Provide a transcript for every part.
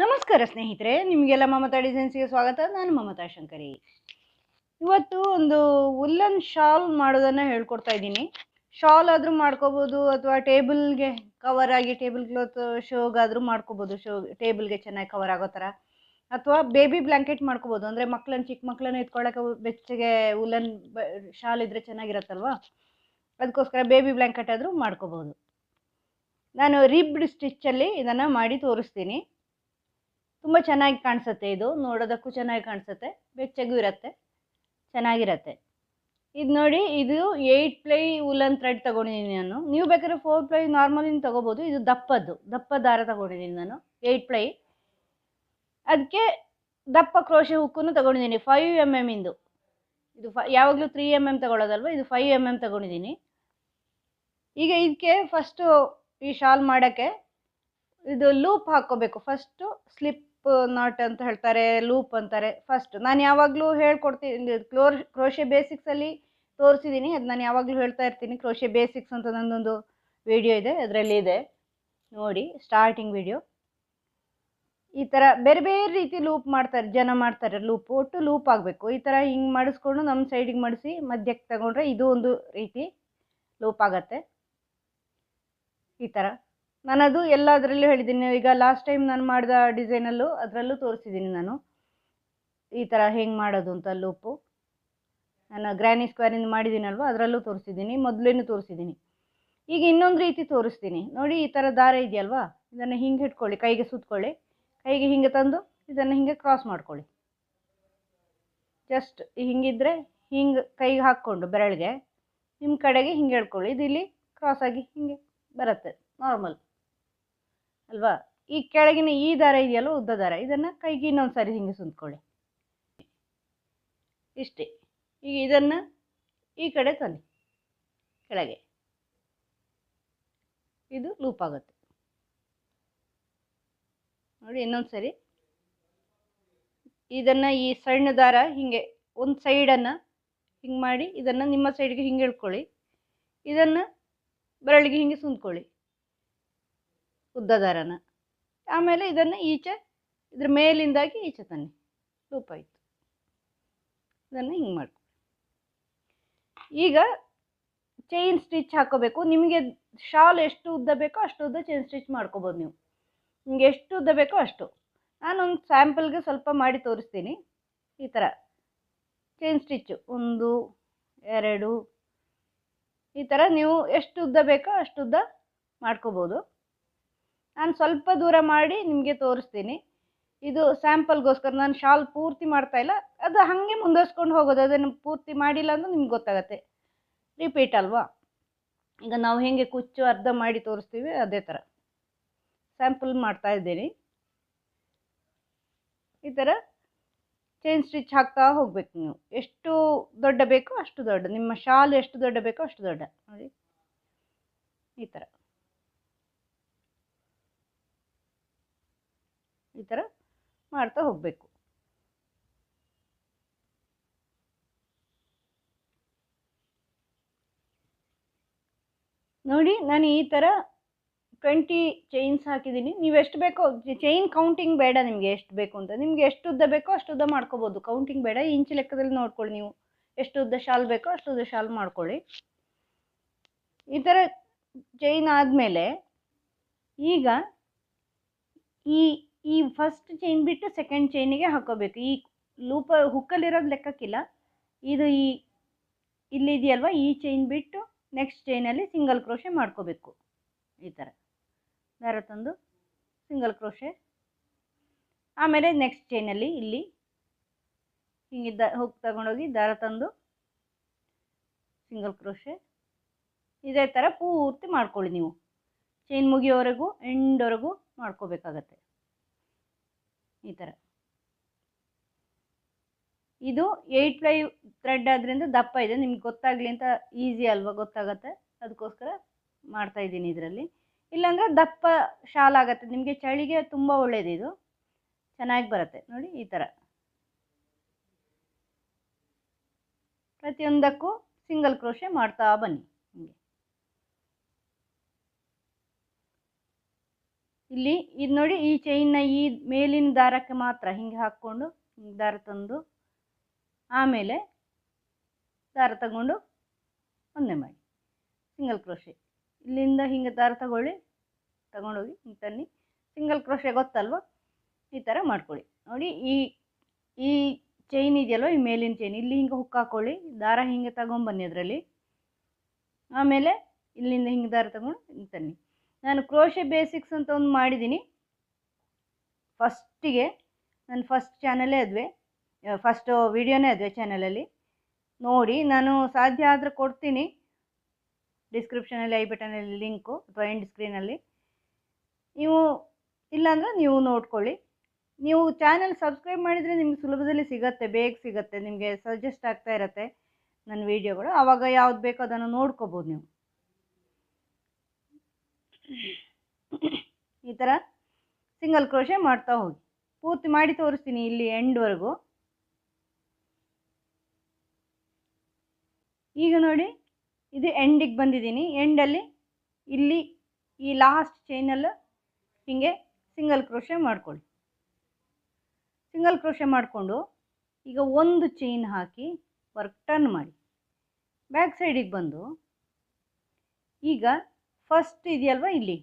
ನಮಸ್ಕಾರ ಸ್ನೇಹಿತರೆ, ನಿಮಗೆಲ್ಲ ಮಮತಾ ಡಿಸೈನ್ಸ್ಗೆ ಸ್ವಾಗತ. ನಾನು ಮಮತಾ ಶಂಕರಿ. ಇವತ್ತು ಒಂದು ವುಲ್ಲನ್ ಶಾಲ್ ಮಾಡೋದನ್ನು ಹೇಳ್ಕೊಡ್ತಾ ಇದ್ದೀನಿ. ಶಾಲ್ ಆದರೂ ಮಾಡ್ಕೋಬೋದು, ಅಥವಾ ಟೇಬಲ್ಗೆ ಕವರ್ ಆಗಿ ಟೇಬಲ್ ಕ್ಲಾತ್ ಶೋಗಾದರೂ ಮಾಡ್ಕೋಬೋದು. ಟೇಬಲ್ಗೆ ಚೆನ್ನಾಗಿ ಕವರ್ ಆಗೋ ಥರ, ಅಥವಾ ಬೇಬಿ ಬ್ಲ್ಯಾಂಕೆಟ್ ಮಾಡ್ಕೋಬೋದು. ಅಂದರೆ ಚಿಕ್ಕ ಮಕ್ಕಳನ್ನ ಎತ್ಕೊಳ್ಳೋಕೆ ಬೆಚ್ಚಗೆ ವುಲ್ಲನ್ ಶಾಲ್ ಇದ್ದರೆ ಚೆನ್ನಾಗಿರತ್ತಲ್ವ, ಅದಕ್ಕೋಸ್ಕರ ಬೇಬಿ ಬ್ಲ್ಯಾಂಕೆಟ್ ಆದರೂ ಮಾಡ್ಕೋಬೋದು. ನಾನು ರಿಬ್ಡ್ ಸ್ಟಿಚ್ಚಲ್ಲಿ ಇದನ್ನು ಮಾಡಿ ತೋರಿಸ್ತೀನಿ. ತುಂಬ ಚೆನ್ನಾಗಿ ಕಾಣಿಸುತ್ತೆ, ಇದು ನೋಡೋದಕ್ಕೂ ಚೆನ್ನಾಗಿ ಕಾಣಿಸುತ್ತೆ, ಬೆಚ್ಚಗೂ ಇರುತ್ತೆ, ಚೆನ್ನಾಗಿರುತ್ತೆ. ಇದು ನೋಡಿ, ಇದು 8 ಪ್ಲೈ ವುಲನ್ ಥ್ರೆಡ್ ತೊಗೊಂಡಿದ್ದೀನಿ ನಾನು. ನೀವು ಬೇಕಾದ್ರೆ 4 ಪ್ಲೈ ನಾರ್ಮಲಿನ ತೊಗೋಬೋದು. ಇದು ದಪ್ಪ ದಾರ ತೊಗೊಂಡಿದ್ದೀನಿ ನಾನು, 8 ಪ್ಲೈ. ಅದಕ್ಕೆ ದಪ್ಪ ಕ್ರೋಶೆ ಹುಕ್ಕನ್ನು ತೊಗೊಂಡಿದ್ದೀನಿ, 5 mm ಇಂದು. ಇದು ಯಾವಾಗಲೂ 3 mm ತೊಗೊಳ್ಳೋದಲ್ವ, ಇದು 5 mm ತೊಗೊಂಡಿದ್ದೀನಿ. ಈಗ ಇದಕ್ಕೆ ಫಸ್ಟು ಈ ಶಾಲ್ ಮಾಡೋಕ್ಕೆ ಇದು ಲೂಪ್ ಹಾಕ್ಕೋಬೇಕು. ಫಸ್ಟು ಸ್ಲಿಪ್ ನಾಟ್ ಅಂತ ಹೇಳ್ತಾರೆ, ಲೂಪ್ ಅಂತಾರೆ. ಫಸ್ಟ್ ನಾನು ಯಾವಾಗಲೂ ಹೇಳ್ಕೊಡ್ತೀನಿ, ಕ್ರೋಶೆ ಬೇಸಿಕ್ಸಲ್ಲಿ ತೋರಿಸಿದ್ದೀನಿ, ಅದು ನಾನು ಯಾವಾಗಲೂ ಹೇಳ್ತಾ ಇರ್ತೀನಿ. ಕ್ರೋಶೆ ಬೇಸಿಕ್ಸ್ ಅಂತ ನನ್ನೊಂದು ವಿಡಿಯೋ ಇದೆ, ಅದರಲ್ಲಿ ಇದೆ ನೋಡಿ, ಸ್ಟಾರ್ಟಿಂಗ್ ವಿಡಿಯೋ. ಈ ಥರ ಬೇರೆ ಬೇರೆ ರೀತಿ ಲೂಪ್ ಮಾಡ್ತಾರೆ ಲೂಪ್. ಒಟ್ಟು ಲೂಪ್ ಆಗಬೇಕು. ಈ ಥರ ಹಿಂಗೆ ಮಾಡಿಸ್ಕೊಂಡು ನಮ್ಮ ಸೈಡಿಗೆ ಮಾಡಿಸಿ ಮಧ್ಯಕ್ಕೆ ತಗೊಂಡ್ರೆ ಇದು ಒಂದು ರೀತಿ ಲೂಪ್ ಆಗತ್ತೆ. ಈ ಥರ ನಾನದು ಎಲ್ಲದರಲ್ಲೂ ಹೇಳಿದ್ದೀನಿ. ಈಗ ಲಾಸ್ಟ್ ಟೈಮ್ ನಾನು ಮಾಡಿದ ಡಿಸೈನಲ್ಲೂ ಅದರಲ್ಲೂ ತೋರಿಸಿದ್ದೀನಿ ನಾನು, ಈ ಥರ ಹೆಂಗೆ ಮಾಡೋದು ಅಂತ ಲೂಪು. ನಾನು ಗ್ರ್ಯಾನಿ ಸ್ಕ್ವೇರಿಂದ ಮಾಡಿದ್ದೀನಲ್ವ, ಅದರಲ್ಲೂ ತೋರಿಸಿದ್ದೀನಿ, ಮೊದಲೇನು ತೋರಿಸಿದ್ದೀನಿ. ಈಗ ಇನ್ನೊಂದು ರೀತಿ ತೋರಿಸ್ತೀನಿ ನೋಡಿ. ಈ ಥರ ದಾರ ಇದೆಯಲ್ವಾ, ಇದನ್ನು ಹಿಂಗೆ ಇಟ್ಕೊಳ್ಳಿ, ಕೈಗೆ ಸುತ್ಕೊಳ್ಳಿ, ಕೈಗೆ ಹಿಂಗೆ ತಂದು ಇದನ್ನು ಹಿಂಗೆ ಕ್ರಾಸ್ ಮಾಡ್ಕೊಳ್ಳಿ. ಜಸ್ಟ್ ಹಿಂಗಿದ್ರೆ ಹಿಂಗೆ ಕೈಗೆ ಹಾಕ್ಕೊಂಡು ಬೆರಳಿಗೆ ನಿಮ್ಮ ಕಡೆಗೆ ಹಿಂಗೆ ಹೇಳ್ಕೊಳ್ಳಿ. ಇದು ಇಲ್ಲಿ ಕ್ರಾಸಾಗಿ ಹಿಂಗೆ ಬರುತ್ತೆ, ನಾರ್ಮಲ್ ಅಲ್ವಾ. ಈ ಕೆಳಗಿನ ಈ ದಾರ ಇದೆಯಲ್ಲ, ಉದ್ದ ದಾರ, ಇದನ್ನು ಕೈಗೆ ಇನ್ನೊಂದು ಸಾರಿ ಹಿಂಗೆ ಸುತ್ಕೊಳ್ಳಿ, ಇಷ್ಟೇ. ಈಗ ಇದನ್ನು ಈ ಕಡೆ ತನ್ನಿ ಕೆಳಗೆ, ಇದು ಲೂಪ್ ಆಗುತ್ತೆ ನೋಡಿ. ಇನ್ನೊಂದು ಸರಿ ಇದನ್ನು ಈ ಸಣ್ಣ ದಾರ ಹಿಂಗೆ ಒಂದು ಸೈಡನ್ನು ಹಿಂಗೆ ಮಾಡಿ ಇದನ್ನು ನಿಮ್ಮ ಸೈಡ್ಗೆ ಹಿಂಗೆ ಎಳ್ಕೊಳ್ಳಿ, ಇದನ್ನು ಬೆರಳಿಗೆ ಹಿಂಗೆ ಸುಂದ್ಕೊಳ್ಳಿ ಉದ್ದ ದಾರನ. ಆಮೇಲೆ ಇದನ್ನು ಈಚೆ ಇದ್ರ ಮೇಲಿಂದಾಗಿ ಈಚೆ ತನ್ನಿ, ಲೂಪ್ ಆಯಿತು. ಇದನ್ನು ಹಿಂಗೆ ಮಾಡ್ಕೊಳ್ಳಿ. ಈಗ ಚೈನ್ ಸ್ಟಿಚ್ ಹಾಕೋಬೇಕು. ನಿಮಗೆ ಶಾಲ್ ಎಷ್ಟು ಉದ್ದ ಬೇಕೋ ಅಷ್ಟು ಉದ್ದ ಚೈನ್ ಸ್ಟಿಚ್ ಮಾಡ್ಕೋಬೋದು ನೀವು, ನಿಮಗೆ ಎಷ್ಟು ಉದ್ದ ಬೇಕೋ ಅಷ್ಟು. ನಾನೊಂದು ಸ್ಯಾಂಪಲ್ಗೆ ಸ್ವಲ್ಪ ಮಾಡಿ ತೋರಿಸ್ತೀನಿ. ಈ ಥರ ಚೈನ್ ಸ್ಟಿಚ್ಚು 1 2 ಈ ಥರ ನೀವು ಎಷ್ಟು ಉದ್ದ ಬೇಕೋ ಅಷ್ಟು ಉದ್ದ ಮಾಡ್ಕೋಬೋದು. ನಾನು ಸ್ವಲ್ಪ ದೂರ ಮಾಡಿ ನಿಮಗೆ ತೋರಿಸ್ತೀನಿ. ಇದು ಸ್ಯಾಂಪಲ್ಗೋಸ್ಕರ, ನಾನು ಶಾಲ್ ಪೂರ್ತಿ ಮಾಡ್ತಾಯಿಲ್ಲ, ಅದು ಹಾಗೆ ಮುಂದುವರ್ಸ್ಕೊಂಡು ಹೋಗೋದು. ಅದನ್ನು ಪೂರ್ತಿ ಮಾಡಿಲ್ಲ ಅಂದ್ರೆ ನಿಮ್ಗೆ ಗೊತ್ತಾಗತ್ತೆ, ರಿಪೀಟ್ ಅಲ್ವಾ. ಈಗ ನಾವು ಹೇಗೆ ಕುಚ್ಚು ಅರ್ಧ ಮಾಡಿ ತೋರಿಸ್ತೀವಿ ಅದೇ ಥರ ಸ್ಯಾಂಪಲ್ ಮಾಡ್ತಾ ಇದ್ದೀನಿ. ಈ ಥರ ಚೈನ್ ಸ್ಟಿಚ್ ಹಾಕ್ತಾ ಹೋಗ್ಬೇಕು ನೀವು. ಎಷ್ಟು ದೊಡ್ಡ ಬೇಕೋ ಅಷ್ಟು ದೊಡ್ಡ, ನಿಮ್ಮ ಶಾಲ್ ಎಷ್ಟು ದೊಡ್ಡ ಬೇಕೋ ಅಷ್ಟು ದೊಡ್ಡ ನೋಡಿ. ಈ ಥರ ಮಾಡ್ತಾ ಹೋಗಬೇಕು. ನೋಡಿ, ನಾನು ಈ ಥರ 20 ಚೈನ್ಸ್ ಹಾಕಿದ್ದೀನಿ. ನೀವು ಎಷ್ಟು ಬೇಕೋ, ಚೈನ್ ಕೌಂಟಿಂಗ್ ಬೇಡ ನಿಮಗೆ, ಎಷ್ಟು ಬೇಕು ಅಂತ. ನಿಮಗೆ ಎಷ್ಟು ಉದ್ದ ಬೇಕೋ ಅಷ್ಟು ಉದ್ದ ಮಾಡ್ಕೋಬೋದು, ಕೌಂಟಿಂಗ್ ಬೇಡ. ಇಂಚು ಲೆಕ್ಕದಲ್ಲಿ ನೋಡ್ಕೊಳ್ಳಿ, ನೀವು ಎಷ್ಟು ಉದ್ದ ಶಾಲ್ ಬೇಕೋ ಅಷ್ಟು ಉದ್ದ ಶಾಲ್ ಮಾಡ್ಕೊಳ್ಳಿ. ಈ ಥರ ಚೈನ್ ಆದಮೇಲೆ ಈಗ ಈ ಫಸ್ಟ್ ಚೈನ್ ಬಿಟ್ಟು ಸೆಕೆಂಡ್ ಚೈನಿಗೆ ಹಾಕೋಬೇಕು. ಈ ಲೂಪ ಹುಕ್ಕಲ್ಲಿರೋದು ಲೆಕ್ಕಕ್ಕಿಲ್ಲ, ಇದು ಇಲ್ಲಿದೆಯಲ್ವ, ಈ ಚೈನ್ ಬಿಟ್ಟು ನೆಕ್ಸ್ಟ್ ಚೈನಲ್ಲಿ ಸಿಂಗಲ್ ಕ್ರೋಶೆ ಮಾಡ್ಕೋಬೇಕು. ಈ ಥರ ದಾರ ತಂದು ಸಿಂಗಲ್ ಕ್ರೋಶೆ, ಆಮೇಲೆ ನೆಕ್ಸ್ಟ್ ಚೈನಲ್ಲಿ ಇಲ್ಲಿ ಹಿಂಗೆ ಹುಕ್ ತಗೊಂಡೋಗಿ ದಾರ ತಂದು ಸಿಂಗಲ್ ಕ್ರೋಶೆ. ಇದೇ ಥರ ಪೂರ್ತಿ ಮಾಡ್ಕೊಳ್ಳಿ ನೀವು, ಚೈನ್ ಮುಗಿಯೋವರೆಗೂ ಎಂಡ್ವರೆಗೂ ಮಾಡ್ಕೋಬೇಕಾಗತ್ತೆ. ಈ ಥರ ಇದು 8 ಪ್ಲೈ ಥ್ರೆಡ್ ಆದ್ದರಿಂದ ದಪ್ಪ ಇದೆ, ನಿಮ್ಗೆ ಗೊತ್ತಾಗಲಿ ಅಂತ, ಈಸಿ ಅಲ್ವಾ, ಗೊತ್ತಾಗತ್ತೆ, ಅದಕ್ಕೋಸ್ಕರ ಮಾಡ್ತಾಯಿದ್ದೀನಿ ಇದರಲ್ಲಿ. ಇಲ್ಲಾಂದರೆ ದಪ್ಪ ಶಾಲ್ ಆಗುತ್ತೆ ನಿಮಗೆ, ಚಳಿಗೆ ತುಂಬ ಒಳ್ಳೆಯದು, ಇದು ಚೆನ್ನಾಗಿ ಬರುತ್ತೆ ನೋಡಿ. ಈ ಥರ ಪ್ರತಿಯೊಂದಕ್ಕೂ ಸಿಂಗಲ್ ಕ್ರೋಶೆ ಮಾಡ್ತಾ ಬನ್ನಿ. ಇಲ್ಲಿ ಇದು ನೋಡಿ, ಈ ಚೈನ್ನ ಈ ಮೇಲಿನ ದಾರಕ್ಕೆ ಮಾತ್ರ ಹಿಂಗೆ ಹಾಕ್ಕೊಂಡು ದಾರ ತಂದು ಆಮೇಲೆ ದಾರ ತಗೊಂಡು ಒಂದೇ ಮಾಡಿ ಸಿಂಗಲ್ ಕ್ರೋಶೆ. ಇಲ್ಲಿಂದ ಹಿಂಗೆ ದಾರ ತಗೊಂಡೋಗಿ ಹಿಂಗೆ ತನ್ನಿ. ಸಿಂಗಲ್ ಕ್ರೋಶೆ ಗೊತ್ತಲ್ವ, ಈ ಥರ ಮಾಡ್ಕೊಳ್ಳಿ. ನೋಡಿ, ಈ ಚೈನ್ ಇದೆಯಲ್ವ, ಈ ಮೇಲಿನ ಚೈನ್ ಇಲ್ಲಿ ಹಿಂಗೆ ಹುಕ್ ಹಾಕ್ಕೊಳ್ಳಿ. ದಾರ ಹಿಂಗೆ ತಗೊಂಬನ್ನಿ ಅದರಲ್ಲಿ. ಆಮೇಲೆ ಇಲ್ಲಿಂದ ಹಿಂಗೆ ದಾರ ತಗೊಂಡು ಹಿಂಗೆ ತನ್ನಿ. ನಾನು ಕ್ರೋಶೆ ಬೇಸಿಕ್ಸ್ ಅಂತ ಒಂದು ಮಾಡಿದ್ದೀನಿ ಫಸ್ಟಿಗೆ. ನನ್ನ ಫಸ್ಟ್ ಚಾನಲೇ ಅದುವೆ, ಫಸ್ಟ್ ವಿಡಿಯೋನೇ ಅದುವೆ ಚಾನಲಲ್ಲಿ ನೋಡಿ. ನಾನು ಸಾಧ್ಯ ಆದರೆ ಕೊಡ್ತೀನಿ ಡಿಸ್ಕ್ರಿಪ್ಷನಲ್ಲಿ, ಐ ಬಟನಲ್ಲಿ ಲಿಂಕು ಅಥವಾ ಎಂಡ್ ಸ್ಕ್ರೀನಲ್ಲಿ. ನೀವು ಇಲ್ಲಾಂದರೆ ನೀವು ನೋಡ್ಕೊಳ್ಳಿ. ನೀವು ಚಾನಲ್ ಸಬ್ಸ್ಕ್ರೈಬ್ ಮಾಡಿದರೆ ನಿಮ್ಗೆ ಸುಲಭದಲ್ಲಿ ಸಿಗುತ್ತೆ, ಬೇಗ ಸಿಗುತ್ತೆ. ನಿಮಗೆ ಸಜೆಸ್ಟ್ ಆಗ್ತಾ ಇರುತ್ತೆ ನನ್ನ ವೀಡಿಯೋಗಳು. ಆವಾಗ ಯಾವ್ದು ಬೇಕೋ ಅದನ್ನು ನೋಡ್ಕೋಬೋದು ನೀವು. ಈ ಥರ ಸಿಂಗಲ್ ಕ್ರೋಶೆ ಮಾಡ್ತಾ ಹೋಗಿ. ಪೂರ್ತಿ ಮಾಡಿ ತೋರಿಸ್ತೀನಿ ಇಲ್ಲಿ ಎಂಡ್ವರೆಗೂ. ಈಗ ನೋಡಿ, ಇದು ಎಂಡಿಗೆ ಬಂದಿದ್ದೀನಿ. ಎಂಡಲ್ಲಿ ಇಲ್ಲಿ ಈ ಲಾಸ್ಟ್ ಚೈನಲ್ಲಿ ಹೀಗೆ ಸಿಂಗಲ್ ಕ್ರೋಶೆ ಮಾಡ್ಕೊಳ್ಳಿ. ಸಿಂಗಲ್ ಕ್ರೋಶೆ ಮಾಡಿಕೊಂಡು ಈಗ ಒಂದು ಚೈನ್ ಹಾಕಿ ವರ್ಕ್ ಟರ್ನ್ ಮಾಡಿ ಬ್ಯಾಕ್ ಸೈಡಿಗೆ ಬಂದು, ಈಗ ಫಸ್ಟ್ ಇದೆಯಲ್ವ ಇಲ್ಲಿ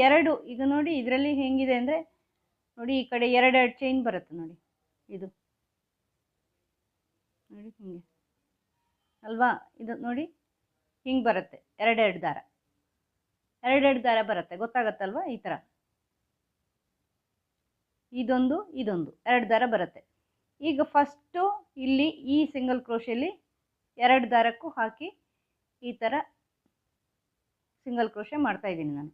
ಎರಡು, ಈಗ ನೋಡಿ ಇದರಲ್ಲಿ ಹೆಂಗಿದೆ ಅಂದರೆ ನೋಡಿ, ಈ ಕಡೆ ಎರಡೆರಡು ಚೈನ್ ಬರುತ್ತೆ ನೋಡಿ. ಇದು ನೋಡಿ ಹಿಂಗೆ ಅಲ್ವಾ, ಇದು ನೋಡಿ ಹಿಂಗೆ ಬರುತ್ತೆ. ಎರಡೆರಡು ದಾರ ಬರುತ್ತೆ, ಗೊತ್ತಾಗತ್ತಲ್ವ. ಈ ಥರ ಇದೊಂದು ಎರಡು ದಾರ ಬರುತ್ತೆ. ಈಗ ಫಸ್ಟು ಇಲ್ಲಿ ಈ ಸಿಂಗಲ್ ಕ್ರೋಶೆಯಲ್ಲಿ ಎರಡು ದಾರಕ್ಕೂ ಹಾಕಿ ಈ ಥರ ಸಿಂಗಲ್ ಕ್ರೋಶೆ ಮಾಡ್ತಾ ಇದ್ದೀನಿ ನಾನು.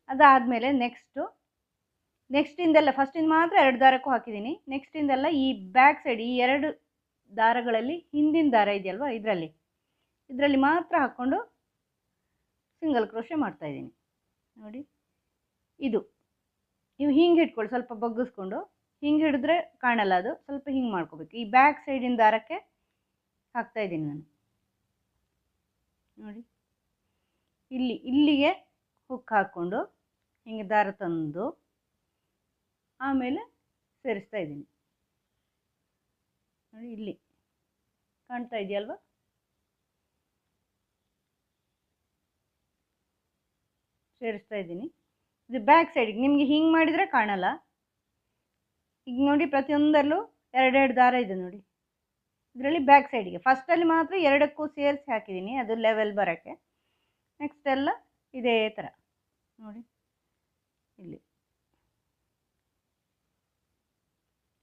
ಅದಾದಮೇಲೆ ನೆಕ್ಸ್ಟಿಂದೆಲ್ಲ ಫಸ್ಟಿಂದ ಮಾತ್ರ ಎರಡು ದಾರಕ್ಕೂ ಹಾಕಿದ್ದೀನಿ. ನೆಕ್ಸ್ಟಿಂದೆಲ್ಲ ಈ ಬ್ಯಾಕ್ ಸೈಡ್ ಈ ಎರಡು ದಾರಗಳಲ್ಲಿ ಹಿಂದಿನ ದಾರ ಇದೆಯಲ್ವ, ಇದರಲ್ಲಿ ಮಾತ್ರ ಹಾಕ್ಕೊಂಡು ಸಿಂಗಲ್ ಕ್ರೋಶೆ ಮಾಡ್ತಾಯಿದ್ದೀನಿ ನೋಡಿ. ನೀವು ಹಿಂಗೆ ಹಿಡ್ಕೊಳ್ಳಿ, ಸ್ವಲ್ಪ ಬಗ್ಗಿಸ್ಕೊಂಡು ಹಿಂಗೆ ಹಿಡಿದ್ರೆ ಕಾಣಲ್ಲ, ಅದು ಸ್ವಲ್ಪ ಹಿಂಗೆ ಮಾಡ್ಕೋಬೇಕು. ಈ ಬ್ಯಾಕ್ ಸೈಡಿನ ದಾರಕ್ಕೆ ಹಾಕ್ತಾಯಿದ್ದೀನಿ ನಾನು ನೋಡಿ. ಇಲ್ಲಿಗೆ ಹುಕ್ ಹಾಕ್ಕೊಂಡು ಹಿಂಗೆ ದಾರ ತಂದು ಆಮೇಲೆ ಸೇರಿಸ್ತಾ ಇದ್ದೀನಿ ನೋಡಿ. ಇಲ್ಲಿ ಕಾಣ್ತಾ ಇದೆಯಲ್ವ, ಸೇರಿಸ್ತಾ ಇದ್ದೀನಿ. ಇದು ಬ್ಯಾಕ್ ಸೈಡಿಗೆ ನಿಮಗೆ ಹಿಂಗೆ ಮಾಡಿದರೆ ಕಾಣಲ್ಲ. ಈಗ ನೋಡಿ, ಪ್ರತಿಯೊಂದರಲ್ಲೂ ಎರಡೆರಡು ದಾರ ಇದೆ ನೋಡಿ. ಇದರಲ್ಲಿ ಬ್ಯಾಕ್ ಸೈಡಿಗೆ ಫಸ್ಟಲ್ಲಿ ಮಾತ್ರ ಎರಡಕ್ಕೂ ಸೇರಿಸಿ ಹಾಕಿದ್ದೀನಿ, ಅದು ಲೆವೆಲ್ ಬರೋಕ್ಕೆ. ನೆಕ್ಸ್ಟ್ ಎಲ್ಲ ಇದೇ ಥರ ನೋಡಿ, ಇಲ್ಲಿ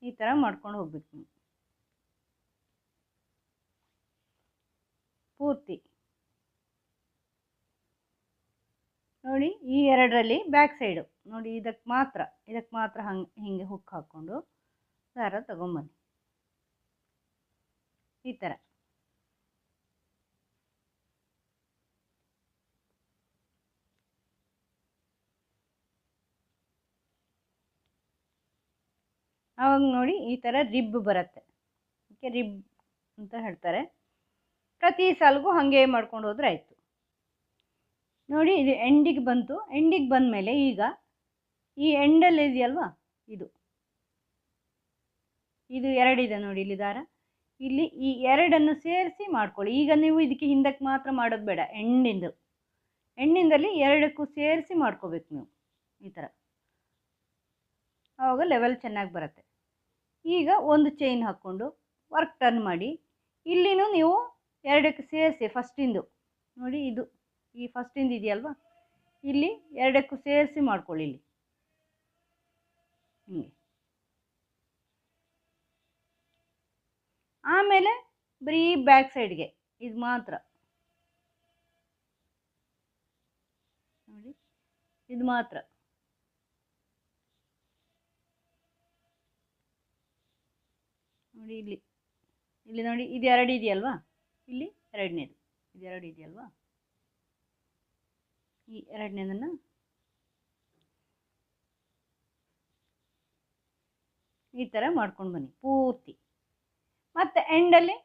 ಈ ಥರ ಮಾಡ್ಕೊಂಡು ಹೋಗ್ಬೇಕು ನೀವು ಪೂರ್ತಿ ನೋಡಿ. ಈ ಎರಡರಲ್ಲಿ ಬ್ಯಾಕ್ ಸೈಡು ನೋಡಿ, ಇದಕ್ಕೆ ಮಾತ್ರ ಹಿಂಗೆ ಹುಕ್ ಹಾಕ್ಕೊಂಡು ದಾರ ತಗೊಂಬನ್ನಿ ಈ ಥರ. ಆವಾಗ ನೋಡಿ ಈ ಥರ ರಿಬ್ ಬರುತ್ತೆ, ಓಕೆ, ರಿಬ್ ಅಂತ ಹೇಳ್ತಾರೆ. ಪ್ರತಿ ಸಾಲಿಗೂ ಹಾಗೆ ಮಾಡ್ಕೊಂಡು ಹೋದ್ರೆ ಆಯಿತು ನೋಡಿ. ಇದು ಎಂಡಿಗೆ ಬಂತು. ಎಂಡಿಗೆ ಬಂದ ಮೇಲೆ ಈಗ ಈ ಎಂಡಲ್ಲಿ ಇದೆಯಲ್ವಾ, ಇದು ಎರಡಿದೆ ನೋಡಿ ಇಲ್ಲಿ ದಾರ. ಇಲ್ಲಿ ಈ ಎರಡನ್ನು ಸೇರಿಸಿ ಮಾಡ್ಕೊಳ್ಳಿ. ಈಗ ನೀವು ಇದಕ್ಕೆ ಹಿಂದಕ್ಕೆ ಮಾತ್ರ ಮಾಡೋದು ಬೇಡ, ಎಂಡಿಂದಲ್ಲಿ ಎರಡಕ್ಕೂ ಸೇರಿಸಿ ಮಾಡ್ಕೋಬೇಕು ನೀವು ಈ ಥರ. ಆವಾಗ ಲೆವೆಲ್ ಚೆನ್ನಾಗಿ ಬರುತ್ತೆ. ಈಗ ಒಂದು ಚೈನ್ ಹಾಕ್ಕೊಂಡು ವರ್ಕ್ ಟರ್ನ್ ಮಾಡಿ. ಇಲ್ಲಿನೂ ನೀವು ಎರಡಕ್ಕೆ ಸೇರಿಸಿ ಫಸ್ಟಿಂದು ನೋಡಿ, ಈ ಫಸ್ಟಿಂದ ಇದೆಯಲ್ವಾ, ಇಲ್ಲಿ ಎರಡಕ್ಕೂ ಸೇರಿಸಿ ಮಾಡ್ಕೊಳ್ಳಿ ಇಲ್ಲಿ ಹಿಂಗೆ. ಆಮೇಲೆ ಬರೀ ಬ್ಯಾಕ್ ಸೈಡ್ಗೆ ಇದು ಮಾತ್ರ ನೋಡಿ, ಇದು ಮಾತ್ರ ನೋಡಿ. ಇಲ್ಲಿ ನೋಡಿ, ಇದು ಎರಡು ಇದೆಯಲ್ವಾ, ಇಲ್ಲಿ ಎರಡನೇದು, ಇದು ಎರಡು ಇದೆಯಲ್ವಾ, ಈ ಎರಡನೇದನ್ನು ಈ ಥರ ಮಾಡ್ಕೊಂಡು ಬನ್ನಿ ಪೂರ್ತಿ. ಮತ್ತು ಎಂಡಲ್ಲಿ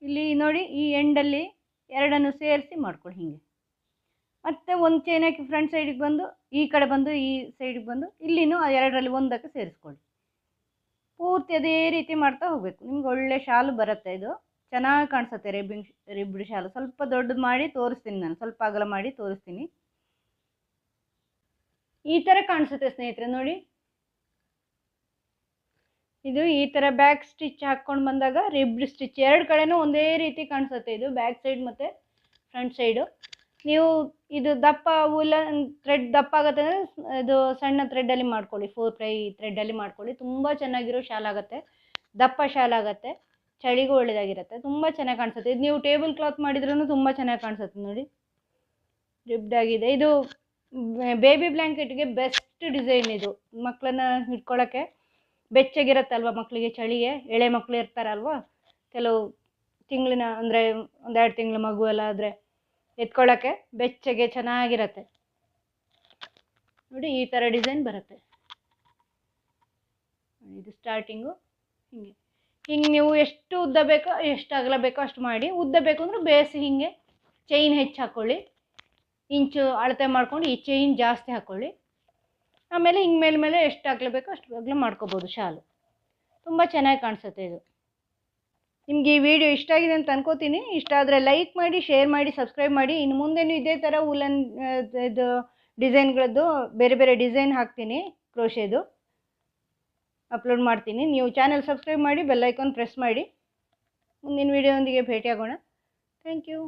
ಇಲ್ಲಿ ನೋಡಿ, ಈ ಎಂಡಲ್ಲಿ ಎರಡನ್ನು ಸೇರಿಸಿ ಮಾಡ್ಕೊಳ್ಳಿ ಹಿಂಗೆ. ಮತ್ತು ಒಂದು ಚೈನ್ ಹಾಕಿ ಫ್ರಂಟ್ ಸೈಡಿಗೆ ಬಂದು ಈ ಕಡೆ ಬಂದು ಈ ಸೈಡಿಗೆ ಬಂದು ಇಲ್ಲಿನೂ ಎರಡರಲ್ಲಿ ಒಂದಕ್ಕೆ ಸೇರಿಸ್ಕೊಳ್ಳಿ. ಪೂರ್ತಿ ಅದೇ ರೀತಿ ಮಾಡ್ತಾ ಹೋಗಬೇಕು. ನಿಮ್ಗೆ ಒಳ್ಳೆ ಶಾಲು ಬರುತ್ತೆ. ಇದು ಚೆನ್ನಾಗಿ ಕಾಣಿಸುತ್ತೆ. ರಿಬ್ಡ್ ಶಾಲು ಸ್ವಲ್ಪ ದೊಡ್ಡದು ಮಾಡಿ ತೋರಿಸ್ತೀನಿ, ನಾನು ಸ್ವಲ್ಪ ಅಗಲ ಮಾಡಿ ತೋರಿಸ್ತೀನಿ. ಈ ಥರ ಕಾಣಿಸುತ್ತೆ ಸ್ನೇಹಿತರೆ, ನೋಡಿ. ಇದು ಈ ಥರ ಬ್ಯಾಕ್ ಸ್ಟಿಚ್ ಹಾಕ್ಕೊಂಡು ಬಂದಾಗ ರಿಬ್ಡ್ ಸ್ಟಿಚ್ ಎರಡು ಕಡೆನೂ ಒಂದೇ ರೀತಿ ಕಾಣಿಸುತ್ತೆ. ಇದು ಬ್ಯಾಕ್ ಸೈಡ್ ಮತ್ತು ಫ್ರಂಟ್ ಸೈಡು. ನೀವು ಇದು ದಪ್ಪ ಉಲ್ಲನ್ ಥ್ರೆಡ್ ದಪ್ಪ ಆಗುತ್ತೆ ಅಂದರೆ ಇದು ಸಣ್ಣ ಥ್ರೆಡ್ಡಲ್ಲಿ ಮಾಡ್ಕೊಳ್ಳಿ, 4 ಥ್ರೆಡ್ಡಲ್ಲಿ ಮಾಡ್ಕೊಳ್ಳಿ. ತುಂಬ ಚೆನ್ನಾಗಿರೋ ಶಾಲ್ ಆಗುತ್ತೆ, ದಪ್ಪ ಶಾಲ್ ಆಗುತ್ತೆ, ಚಳಿಗೂ ಒಳ್ಳೆಯದಾಗಿರುತ್ತೆ, ತುಂಬ ಚೆನ್ನಾಗಿ ಕಾಣಿಸುತ್ತೆ. ಇದು ನೀವು ಟೇಬಲ್ ಕ್ಲಾತ್ ಮಾಡಿದ್ರೂ ತುಂಬ ಚೆನ್ನಾಗಿ ಕಾಣಿಸುತ್ತೆ. ನೋಡಿ, ರಿಬ್ಡ್ ಆಗಿದೆ. ಇದು ಬೇಬಿ ಬ್ಲ್ಯಾಂಕೆಟ್ಗೆ ಬೆಸ್ಟ್ ಡಿಸೈನ್. ಇದು ಮಕ್ಕಳನ್ನ ಇಟ್ಕೊಳ್ಳೋಕ್ಕೆ ಬೆಚ್ಚಗಿರುತ್ತಲ್ವ, ಮಕ್ಕಳಿಗೆ ಚಳಿಗೆ. ಎಳೆ ಮಕ್ಕಳು ಇರ್ತಾರಲ್ವ, ಕೆಲವು ತಿಂಗಳಿನ ಅಂದರೆ 1-2 ತಿಂಗಳ ಮಗು ಎಲ್ಲ ಆದರೆ ಎತ್ಕೊಳ್ಳೋಕ್ಕೆ ಬೆಚ್ಚಗೆ ಚೆನ್ನಾಗಿರತ್ತೆ. ನೋಡಿ, ಈ ಥರ ಡಿಸೈನ್ ಬರುತ್ತೆ. ಇದು ಸ್ಟಾರ್ಟಿಂಗು ಹಿಂಗೆ ನೀವು ಎಷ್ಟು ಉದ್ದ ಬೇಕೋ ಎಷ್ಟು ಅಗಲ ಬೇಕೋ ಅಷ್ಟು ಮಾಡಿ. ಉದ್ದ ಬೇಕು ಅಂದರೆ ಬೇಸ್ ಹಿಂಗೆ ಚೈನ್ ಹೆಚ್ಚು ಹಾಕ್ಕೊಳ್ಳಿ, ಇಂಚು ಅಳತೆ ಮಾಡ್ಕೊಂಡು ಈ ಚೈನ್ ಜಾಸ್ತಿ ಹಾಕ್ಕೊಳ್ಳಿ. ಆಮೇಲೆ ಹಿಂಗೆ ಮೇಲೆ ಎಷ್ಟು ಅಗಲ ಬೇಕೋ ಅಷ್ಟು ಅಗಲ ಮಾಡ್ಕೋಬೋದು. ಶಾಲು ತುಂಬ ಚೆನ್ನಾಗಿ ಕಾಣಿಸುತ್ತೆ. ಇದು ನಿಮಗೆ ಈ ವಿಡಿಯೋ ಇಷ್ಟ ಆಗಿದೆ ಅಂತ ಅನ್ಕೋತೀನಿ. ಇಷ್ಟ ಆದರೆ ಲೈಕ್ ಮಾಡಿ, ಶೇರ್ ಮಾಡಿ, ಸಬ್ಸ್ಕ್ರೈಬ್ ಮಾಡಿ. ಇನ್ನು ಮುಂದೆನೂ ಇದೇ ಥರ ಉಲ್ಲನ್ ಇದು ಡಿಸೈನ್ಗಳದ್ದು ಬೇರೆ ಬೇರೆ ಡಿಸೈನ್ ಹಾಕ್ತೀನಿ, ಕ್ರೋಶೆದು ಅಪ್ಲೋಡ್ ಮಾಡ್ತೀನಿ. ನೀವು ಚಾನಲ್ ಸಬ್ಸ್ಕ್ರೈಬ್ ಮಾಡಿ, ಬೆಲ್ ಐಕಾನ್ ಪ್ರೆಸ್ ಮಾಡಿ. ಮುಂದಿನ ವಿಡಿಯೋದೊಂದಿಗೆ ಭೇಟಿಯಾಗೋಣ. Thank you.